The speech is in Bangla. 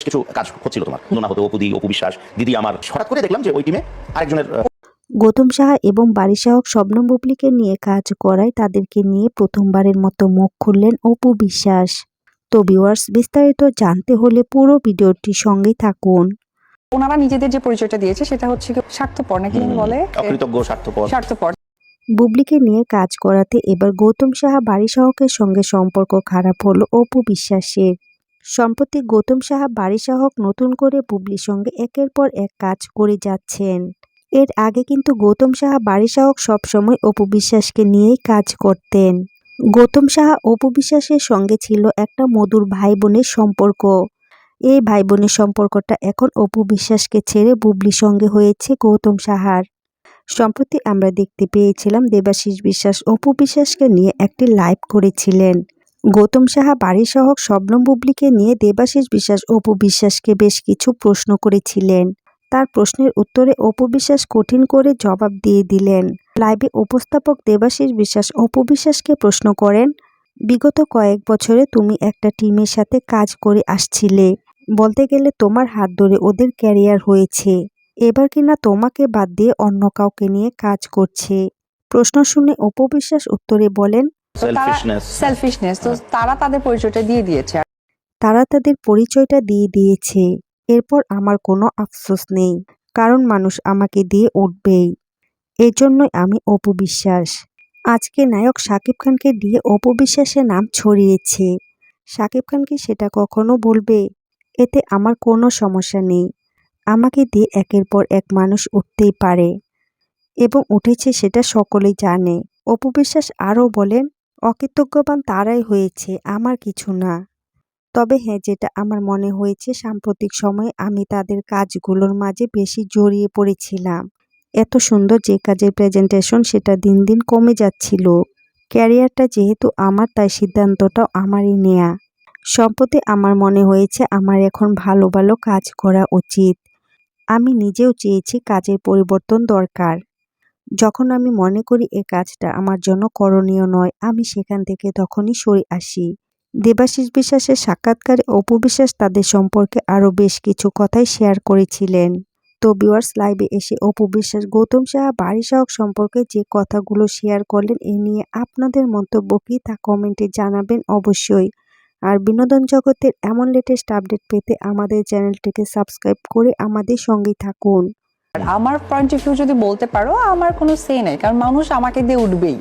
কিছু কাজ হচ্ছিল তোমার না হতো অপু বিশ্বাস দিদি আমার হঠাৎ করে দেখলাম যে ওই টিমে আরেকজনের গৌতম সাহা এবং বারিশাহক শবনম বুবলিকে নিয়ে কাজ করায় তাদেরকে নিয়ে প্রথমবারের মতো মুখ খুললেন অপু বিশ্বাস। তো ভিউয়ার্স, বিস্তারিত জানতে হলে পুরো ভিডিওটির সঙ্গেই থাকুন। ওনারা নিজেদের যে পরিচয়টা দিয়েছে সেটা হচ্ছে স্বার্থপর, নাকি বলে অকৃতজ্ঞ স্বার্থপর। বুবলিকে নিয়ে কাজ করাতে এবার গৌতম সাহা বারিশাহকের সঙ্গে সম্পর্ক খারাপ হলো অপু বিশ্বাসের। সম্প্রতি গৌতম সাহা বারিশাহক নতুন করে বুবলির সঙ্গে একের পর এক কাজ করে যাচ্ছেন। এর আগে কিন্তু গৌতম সাহা বারিশাহক সবসময় অপু বিশ্বাসকে নিয়েই কাজ করতেন। গৌতম সাহা অপু বিশ্বাসের সঙ্গে ছিল একটা মধুর ভাই বোনের সম্পর্ক। এই ভাই বোনের সম্পর্কটা এখন অপু বিশ্বাসকে ছেড়ে বুবলির সঙ্গে হয়েছে গৌতম সাহার। সম্প্রতি আমরা দেখতে পেয়েছিলাম দেবাশিস বিশ্বাস অপু বিশ্বাসকে নিয়ে একটি লাইভ করেছিলেন। গৌতম সাহা বারিশাহক শবনম বুবলিকে নিয়ে দেবাশিস বিশ্বাস অপু বিশ্বাসকে বেশ কিছু প্রশ্ন করেছিলেন। তার প্রশ্নের উত্তরে অপু বিশ্বাস কঠিন করে জবাব দিয়ে দিলেন। লাইভে উপস্থাপক দেবাশিস বিশ্বাস অপু বিশ্বাসকে প্রশ্ন করেন, বিগত কয়েক বছরে তুমি একটা টিমের সাথে কাজ করে আসছিলে, বলতে গেলে তোমার হাত ধরে ওদের ক্যারিয়ার হয়েছে, এবার কিনা তোমাকে বাদ দিয়ে অন্য কাউকে নিয়ে কাজ করছে। প্রশ্ন শুনে অপু বিশ্বাস উত্তরে বলেন, সেলফিশনেস। তো তারা তাদের পরিচয়টা দিয়ে দিয়েছে। তারা তাদের পরিচয়টা দিয়ে দিয়েছে, এরপর আমার কোনো আফসোস নেই, কারণ মানুষ আমাকে দিয়ে উঠবেই। এজন্যই আমি অপু বিশ্বাস। আজকে নায়ক শাকিব খানকে দিয়ে অপু বিশ্বাসের নাম ছড়িয়েছে। শাকিব খান কি সেটা কখনো বলবে? এতে আমার কোনো সমস্যা নেই। আমাকে দিয়ে একের পর এক মানুষ উঠতেই পারে এবং উঠেছে সেটা সকলেই জানে। অপু বিশ্বাস আরও বলেন, অকৃতজ্ঞবান তারাই হয়েছে, আমার কিছু না। তবে হ্যাঁ, যেটা আমার মনে হয়েছে সাম্প্রতিক সময়ে আমি তাদের কাজগুলোর মাঝে বেশি জড়িয়ে পড়েছিলাম। এত সুন্দর যে কাজের প্রেজেন্টেশন সেটা দিন দিন কমে যাচ্ছিল। ক্যারিয়ারটা যেহেতু আমার, তাই সিদ্ধান্তটাও আমারই নেয়া। সম্প্রতি আমার মনে হয়েছে আমার এখন ভালো ভালো কাজ করা উচিত। আমি নিজেও চেয়েছি কাজের পরিবর্তন দরকার। যখন আমি মনে করি এ কাজটা আমার জন্য করণীয় নয়, আমি সেখান থেকে তখনই সরে আসি। দেবাশিস বিশ্বাসের সাক্ষাৎকারে অপু বিশ্বাস তাদের সম্পর্কে আরও বেশ কিছু কথাই শেয়ার করেছিলেন। তো ভিউয়ার্স, লাইভে এসে অপু বিশ্বাস গৌতম সাহা বারিশাহক সম্পর্কে যে কথাগুলো শেয়ার করলেন, এ নিয়ে আপনাদের মন্তব্য কি তা কমেন্টে জানাবেন অবশ্যই। আর বিনোদন জগতের এমন লেটেস্ট আপডেট পেতে আমাদের চ্যানেলটিকে সাবস্ক্রাইব করে আমাদের সঙ্গেই থাকুন। আমার পয়েন্ট অফ ভিউ যদি বলতে পারো, আমার কোনো সে নাই, কারণ মানুষ আমাকে দিয়ে উঠবেই।